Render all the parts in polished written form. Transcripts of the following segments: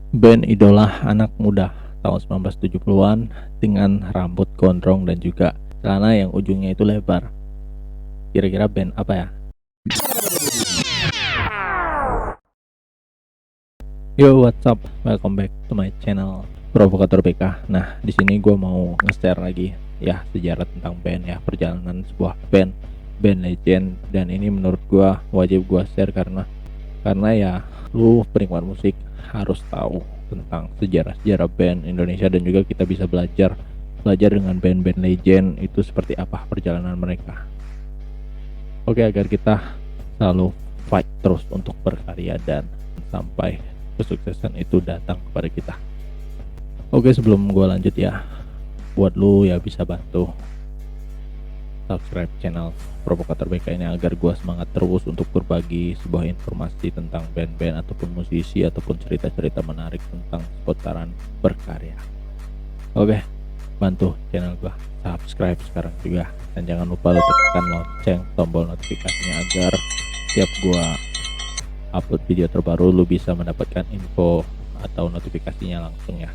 Band idola anak muda tahun 1970-an dengan rambut gondrong dan juga celana yang ujungnya itu lebar. Kira-kira band apa ya? Yo, what's up? Welcome back to my channel Provokator BK. Nah, di sini gue mau nge-share lagi ya sejarah tentang band ya, perjalanan sebuah band legend, dan ini menurut gue wajib gue share karena ya lu penikmat musik harus tahu tentang sejarah-sejarah band Indonesia, dan juga kita bisa belajar dengan band-band legend itu seperti apa perjalanan mereka. Oke, agar kita selalu fight terus untuk berkarya dan sampai kesuksesan itu datang kepada kita. Oke, sebelum gue lanjut ya, buat lu ya bisa bantu subscribe channel Provokator BK ini agar gue semangat terus untuk berbagi sebuah informasi tentang band-band ataupun musisi ataupun cerita-cerita menarik tentang seputaran berkarya. Oke, bantu channel gue subscribe sekarang juga, dan jangan lupa lo tekan lonceng tombol notifikasinya agar setiap gue upload video terbaru lu bisa mendapatkan info atau notifikasinya langsung ya.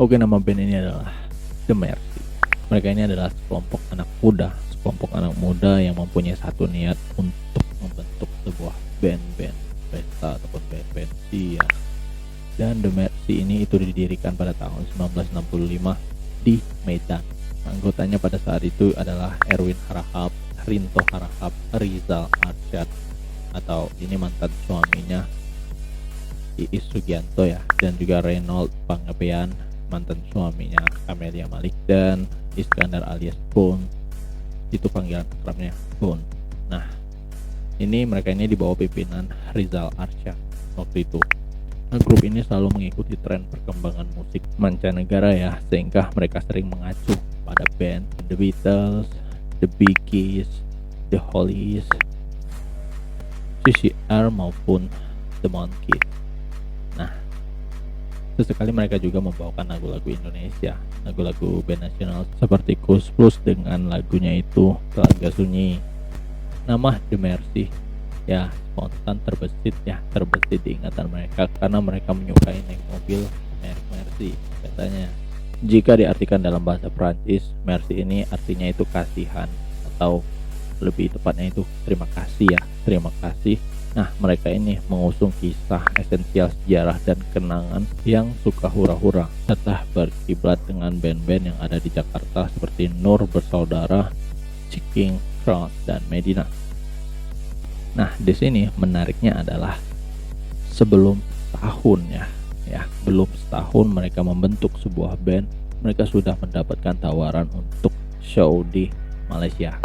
Oke, nama band ini adalah The Mercy. Mereka ini adalah sekelompok anak muda yang mempunyai satu niat untuk membentuk sebuah band pesta ataupun band pensi ya. Dan The Mercy ini itu didirikan pada tahun 1965 di Medan. Anggotanya pada saat itu adalah Erwin Harahap, Rinto Harahap, Rizal Arsyad, atau ini mantan suaminya Iis Sugianto ya, dan juga Reynold Pangebean, mantan suaminya Camelia Malik, dan Iskandar alias Bone, itu panggilan akrabnya Bone. Nah, mereka ini di bawah pimpinan Rizal Arsyad waktu itu. Nah, grup ini selalu mengikuti tren perkembangan musik mancanegara ya, sehingga mereka sering mengacu pada band The Beatles, The Bee Gees, The Hollies, CCR maupun The Monkees. Nah, sesekali mereka juga membawakan lagu-lagu Indonesia, lagu-lagu band nasional seperti Kus Plus dengan lagunya itu Telaga Sunyi. Nama The Mercy ya spontan terbesit di ingatan mereka karena mereka menyukai naik mobil merek Mercy. Katanya, jika diartikan dalam bahasa Prancis, Mercy ini artinya itu kasihan, atau lebih tepatnya itu terima kasih ya, terima kasih. Nah, mereka ini mengusung kisah esensial sejarah dan kenangan yang suka hura-hura serta berkiblat dengan band-band yang ada di Jakarta seperti Nur Bersaudara, Ciking, Cross, dan Medina. Nah, di sini menariknya adalah sebelum setahun mereka membentuk sebuah band, mereka sudah mendapatkan tawaran untuk show di Malaysia.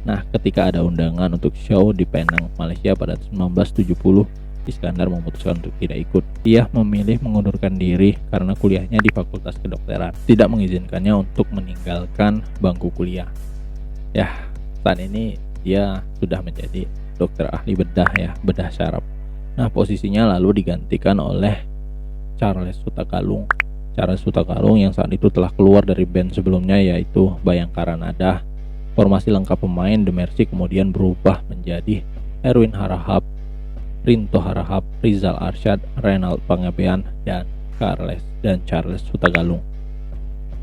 Nah, ketika ada undangan untuk show di Penang, Malaysia pada 1970, Iskandar memutuskan untuk tidak ikut. Ia memilih mengundurkan diri karena kuliahnya di Fakultas Kedokteran tidak mengizinkannya untuk meninggalkan bangku kuliah. Ya, saat ini dia sudah menjadi dokter ahli bedah ya, bedah syaraf. Nah, posisinya lalu digantikan oleh Charles Hutagalung. Charles Hutagalung yang saat itu telah keluar dari band sebelumnya yaitu Bayangkara Nada. Formasi lengkap pemain The Mercy kemudian berubah menjadi Erwin Harahap, Rinto Harahap, Rizal Arsyad, Reynold Pangebean, dan Charles Hutagalung.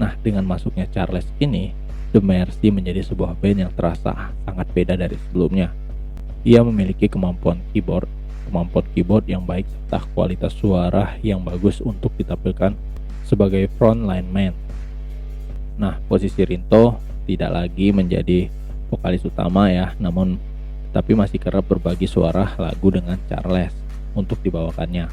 Nah, dengan masuknya Charles ini, The Mercy menjadi sebuah band yang terasa sangat beda dari sebelumnya. Ia memiliki kemampuan keyboard yang baik serta kualitas suara yang bagus untuk ditampilkan sebagai frontline man. Nah, posisi Rinto tidak lagi menjadi vokalis utama ya, namun tapi masih kerap berbagi suara lagu dengan Charles untuk dibawakannya.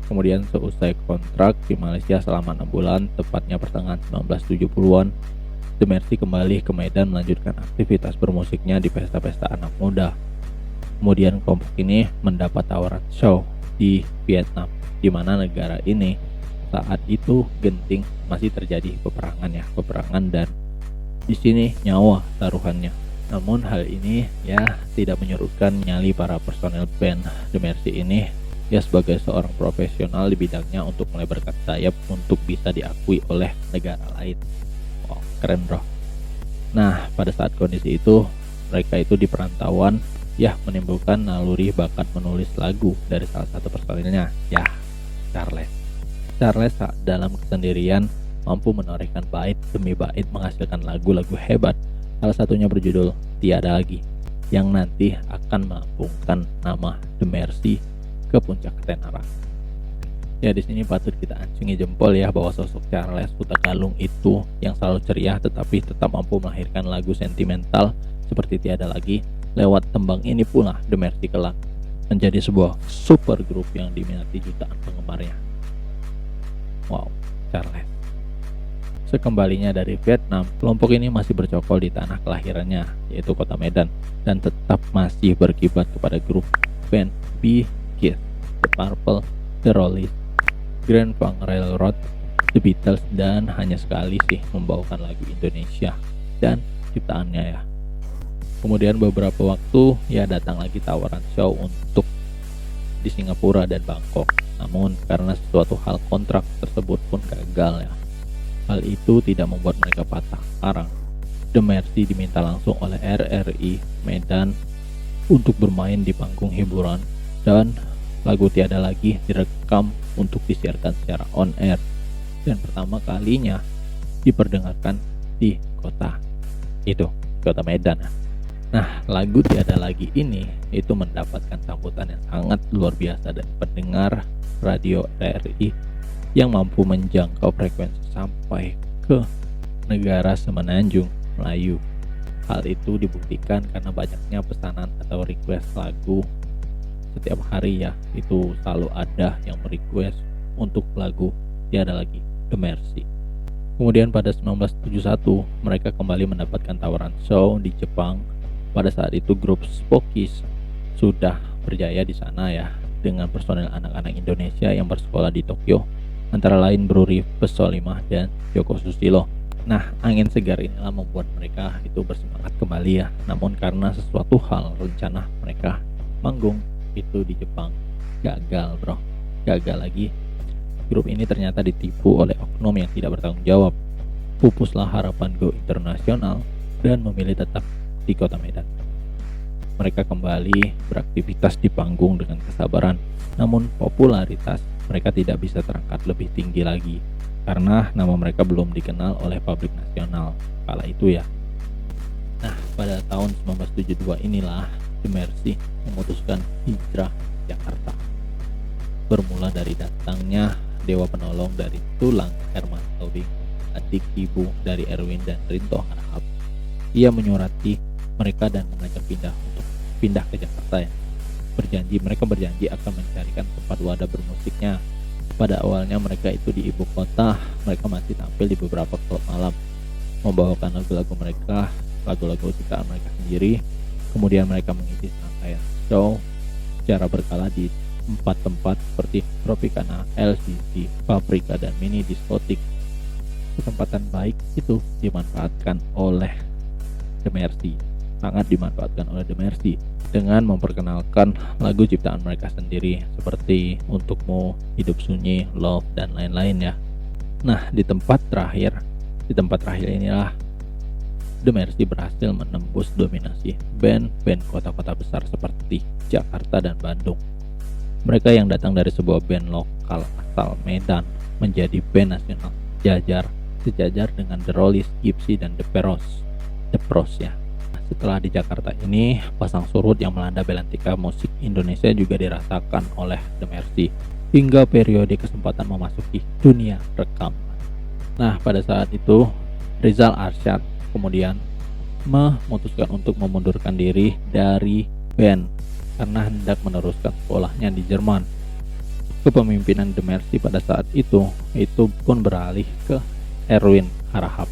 Kemudian seusai kontrak di Malaysia selama 6 bulan, tepatnya pertengahan 1970-an, The Mercy kembali ke Medan melanjutkan aktivitas bermusiknya di pesta-pesta anak muda. Kemudian kelompok ini mendapat tawaran show di Vietnam, di mana negara ini saat itu genting, masih terjadi peperangan dan di sini nyawa taruhannya. Namun hal ini ya tidak menyurutkan nyali para personel band The Mercy ini ya sebagai seorang profesional di bidangnya untuk melebarkan sayap untuk bisa diakui oleh negara lain. Wow, keren bro. Nah, pada saat kondisi itu mereka itu di perantauan ya menimbulkan naluri bakat menulis lagu dari salah satu personilnya ya, Charles. Charles saat dalam kesendirian mampu menorehkan bait demi bait menghasilkan lagu-lagu hebat. Salah satunya berjudul Tiada Lagi, yang nanti akan melambungkan nama The Mercy ke puncak ketenaran. Ya, di sini patut kita acungi jempol ya bahwa sosok Charles Hutagalung itu yang selalu ceria tetapi tetap mampu melahirkan lagu sentimental seperti Tiada Lagi. Lewat tembang ini pula The Mercy kelak menjadi sebuah super grup yang diminati jutaan penggemarnya. Wow, Charles. Sekembalinya dari Vietnam, kelompok ini masih bercokol di tanah kelahirannya, yaitu kota Medan, dan tetap masih berkiblat kepada grup band Bee Gees, The Purple, The Rollies, Grand Funk Railroad, The Beatles, dan hanya sekali sih membawakan lagu Indonesia dan ciptaannya ya. Kemudian beberapa waktu ya datang lagi tawaran show untuk di Singapura dan Bangkok. Namun karena sesuatu hal kontrak tersebut pun gagal ya. Hal itu tidak membuat mereka patah arang. The Mercy diminta langsung oleh RRI Medan untuk bermain di panggung hiburan dan lagu Tiada Lagi direkam untuk disiarkan secara on air dan pertama kalinya diperdengarkan di kota itu, kota Medan. Nah, lagu Tiada Lagi ini itu mendapatkan sambutan yang sangat luar biasa dari pendengar radio RRI yang mampu menjangkau frekuensi sampai ke negara semenanjung Melayu. Hal itu dibuktikan karena banyaknya pesanan atau request lagu setiap hari ya, itu selalu ada yang merequest untuk lagu Tiada Lagi, The Mercy. Kemudian pada 1971 mereka kembali mendapatkan tawaran show di Jepang. Pada saat itu grup Spookies sudah berjaya di sana ya, dengan personel anak-anak Indonesia yang bersekolah di Tokyo, antara lain Bruri Pesolimah dan Joko Susilo. Nah, angin segar inilah membuat mereka itu bersemangat kembali ya. Namun karena sesuatu hal rencana mereka manggung itu di Jepang gagal bro, gagal lagi. Grup ini ternyata ditipu oleh oknum yang tidak bertanggung jawab. Pupuslah harapan go internasional dan memilih tetap di kota Medan. Mereka kembali beraktivitas di panggung dengan kesabaran, namun popularitas mereka tidak bisa terangkat lebih tinggi lagi karena nama mereka belum dikenal oleh publik nasional kala itu ya. Nah, pada tahun 1972 inilah The Mercy memutuskan hijrah Jakarta. Bermula dari datangnya Dewa Penolong dari Tulang Herman Tobing, adik ibu dari Erwin dan Rinto Harahap. Ia menyurati mereka dan mengajak pindah ke Jakarta ya. Mereka berjanji akan mencarikan tempat wadah bermusiknya. Pada awalnya mereka itu di ibu kota, mereka masih tampil di beberapa klub malam, membawakan lagu-lagu mereka, lagu-lagu ciptaan mereka sendiri. Kemudian mereka mengisi serangkaian show secara berkala di 4 tempat seperti Tropicana, LCC, Paprika, dan Mini Diskotik. Kesempatan baik itu dimanfaatkan oleh The Mercy, sangat dimanfaatkan oleh The Mercy dengan memperkenalkan lagu ciptaan mereka sendiri seperti Untukmu, Hidup Sunyi, Love, dan lain-lain ya. Nah, di tempat terakhir inilah The Mercy berhasil menembus dominasi band-band kota-kota besar seperti Jakarta dan Bandung. Mereka yang datang dari sebuah band lokal asal Medan menjadi band nasional sejajar dengan The Rollies, Gypsy, dan The Pros ya. Setelah di Jakarta ini, pasang surut yang melanda belantika musik Indonesia juga dirasakan oleh The Mercy hingga periode kesempatan memasuki dunia rekam. Nah, pada saat itu Rizal Arsyad kemudian memutuskan untuk memundurkan diri dari band karena hendak meneruskan sekolahnya di Jerman. Kepemimpinan The Mercy pada saat itu pun beralih ke Erwin Harahap.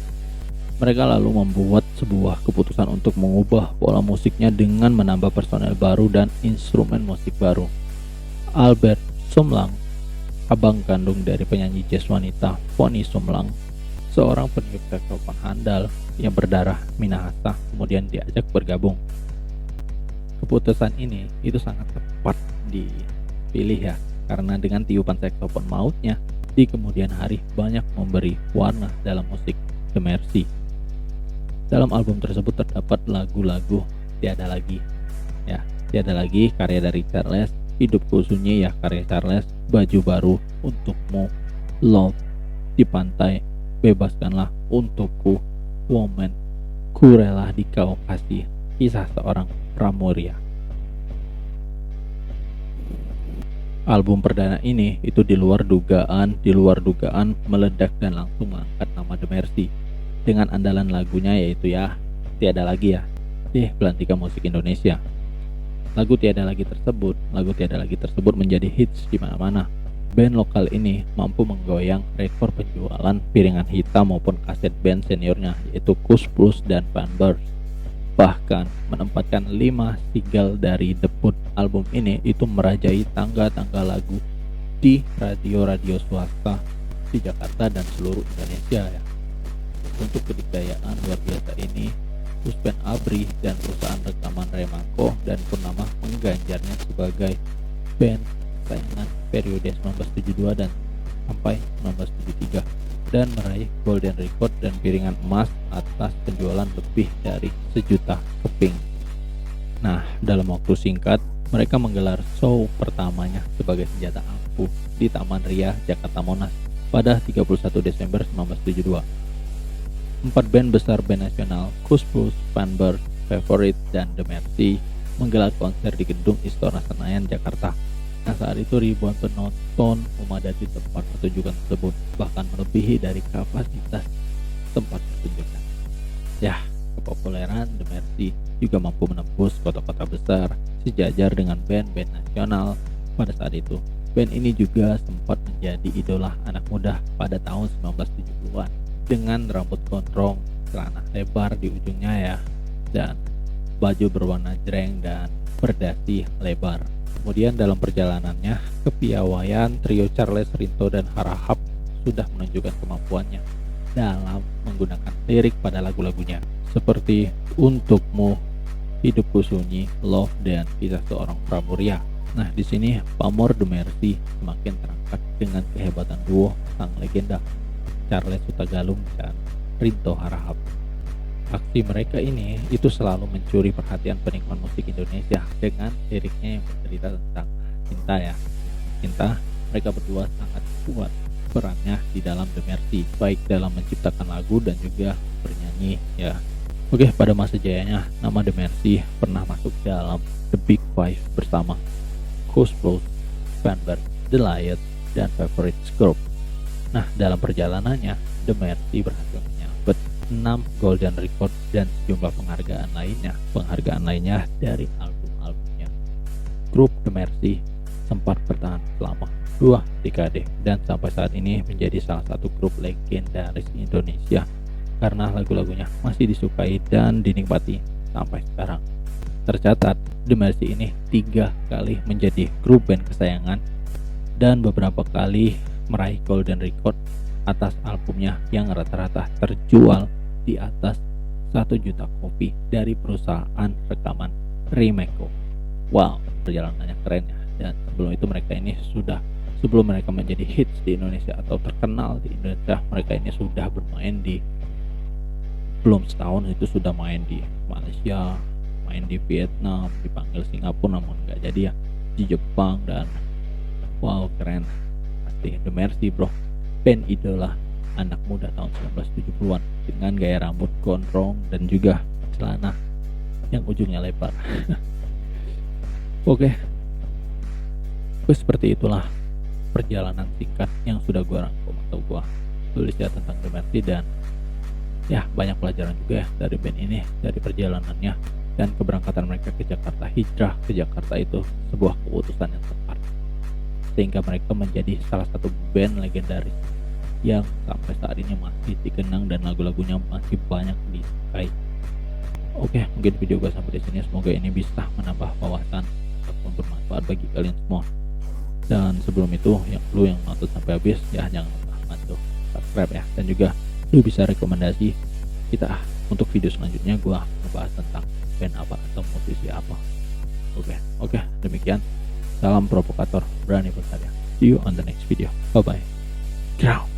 Mereka lalu membuat sebuah keputusan untuk mengubah pola musiknya dengan menambah personel baru dan instrumen musik baru. Albert Sumlang, abang kandung dari penyanyi jazz wanita Poni Sumlang, seorang peniup saksofon handal yang berdarah Minahasa, kemudian diajak bergabung. Keputusan ini itu sangat tepat dipilih ya, karena dengan tiupan saksofon mautnya di kemudian hari banyak memberi warna dalam musik The Mercy. Dalam album tersebut terdapat lagu-lagu Tiada Lagi ya, Tiada Lagi karya dari Charles, Hidupku Sunyi ya karya Charles, Baju Baru, Untukmu, love di pantai, bebaskanlah untukku, woman, ku rela di kau kasih, kisah seorang pramuria. Album perdana ini itu di luar dugaan meledak dan langsung mengangkat nama The Mercy dengan andalan lagunya yaitu ya Tiada Lagi ya di Belantika Musik Indonesia. Lagu Tiada Lagi tersebut menjadi hits di mana-mana. Band lokal ini mampu menggoyang rekor penjualan piringan hitam maupun kaset band seniornya yaitu Kus Plus dan Fanbirds. Bahkan menempatkan 5 single dari debut album ini itu merajai tangga-tangga lagu di radio-radio swasta di Jakarta dan seluruh Indonesia ya. Untuk kedikdayaan luar biasa ini, Puspen Abri dan perusahaan rekaman Remako dan Purnama mengganjarnya sebagai band kesayangan periode 1972 dan sampai 1973 dan meraih Golden Record dan piringan emas atas penjualan lebih dari 1 juta keping. Nah, dalam waktu singkat mereka menggelar show pertamanya sebagai senjata ampuh di Taman Ria, Jakarta Monas pada 31 Desember 1972. 4 band besar band nasional, Kus Plus, Fanbirds, Favorite, dan The Mercy menggelar konser di Gedung Istora Senayan, Jakarta. Nah, saat itu ribuan penonton memadati tempat pertunjukan tersebut, bahkan melebihi dari kapasitas tempat pertunjukan. Ya, kepopuleran The Mercy juga mampu menembus kota-kota besar sejajar dengan band-band nasional pada saat itu. Band ini juga sempat menjadi idola anak muda pada tahun 1970-an dengan rambut gondrong, celana lebar di ujungnya ya, dan baju berwarna jreng dan berdasi lebar. Kemudian dalam perjalanannya, kepiawaian trio Charles, Rinto, dan Harahap sudah menunjukkan kemampuannya dalam menggunakan lirik pada lagu-lagunya seperti Untukmu, Hidupku Sunyi, Love, dan Kisah Seorang Pramuria. Nah, di sini pamor The Mercy semakin terangkat dengan kehebatan duo sang legenda Charles Hutagalung dan Rinto Harahap. Aksi mereka ini itu selalu mencuri perhatian penikmat musik Indonesia dengan liriknya yang bercerita tentang cinta ya. Cinta, mereka berdua sangat kuat perannya di dalam The Mercy, baik dalam menciptakan lagu dan juga bernyanyi ya. Oke, pada masa jayanya nama The Mercy pernah masuk dalam The Big Five bersama Kus Plus, Fanbirds, The Lion, dan Favorite Group. Nah, dalam perjalanannya The Mercy berhasil menyabet 6 Golden Record dan sejumlah penghargaan lainnya dari album-albumnya. Grup The Mercy sempat bertahan selama 2 dekade dan sampai saat ini menjadi salah satu grup legendaris Indonesia karena lagu-lagunya masih disukai dan dinikmati sampai sekarang. Tercatat The Mercy ini 3 kali menjadi grup band kesayangan dan beberapa kali meraih Golden Record atas albumnya yang rata-rata terjual di atas 1 juta kopi dari perusahaan rekaman Remako. Wow, perjalanannya keren ya. Dan sebelum mereka menjadi hits di Indonesia atau terkenal di Indonesia, mereka ini sudah bermain di, belum setahun itu sudah main di Malaysia, main di Vietnam, dipanggil Singapura namun nggak jadi ya, di Jepang, dan wow keren pasti The Mercy bro. Band idola anak muda tahun 1970-an dengan gaya rambut gondrong dan juga celana yang ujungnya lebar. Oke, seperti itulah perjalanan singkat yang sudah gue rangkum atau gue tulis ya tentang The Mercy, dan ya banyak pelajaran juga ya dari band ini, dari perjalanannya dan keberangkatan mereka ke Jakarta. Hijrah ke Jakarta itu sebuah keputusan yang tepat sehingga mereka menjadi salah satu band legendaris yang sampai saat ini masih dikenang dan lagu-lagunya masih banyak disukai. Oke, mungkin video gue sampai di sini. Semoga ini bisa menambah wawasan ataupun bermanfaat bagi kalian semua. Dan sebelum itu, yang nonton sampai habis ya jangan lupa bantu subscribe ya, dan juga lu bisa rekomendasi kita untuk video selanjutnya gue ngebahas tentang band apa atau musisi apa. Oke, demikian. Salam provokator berani berkarya. See you on the next video. Bye bye. Ciao.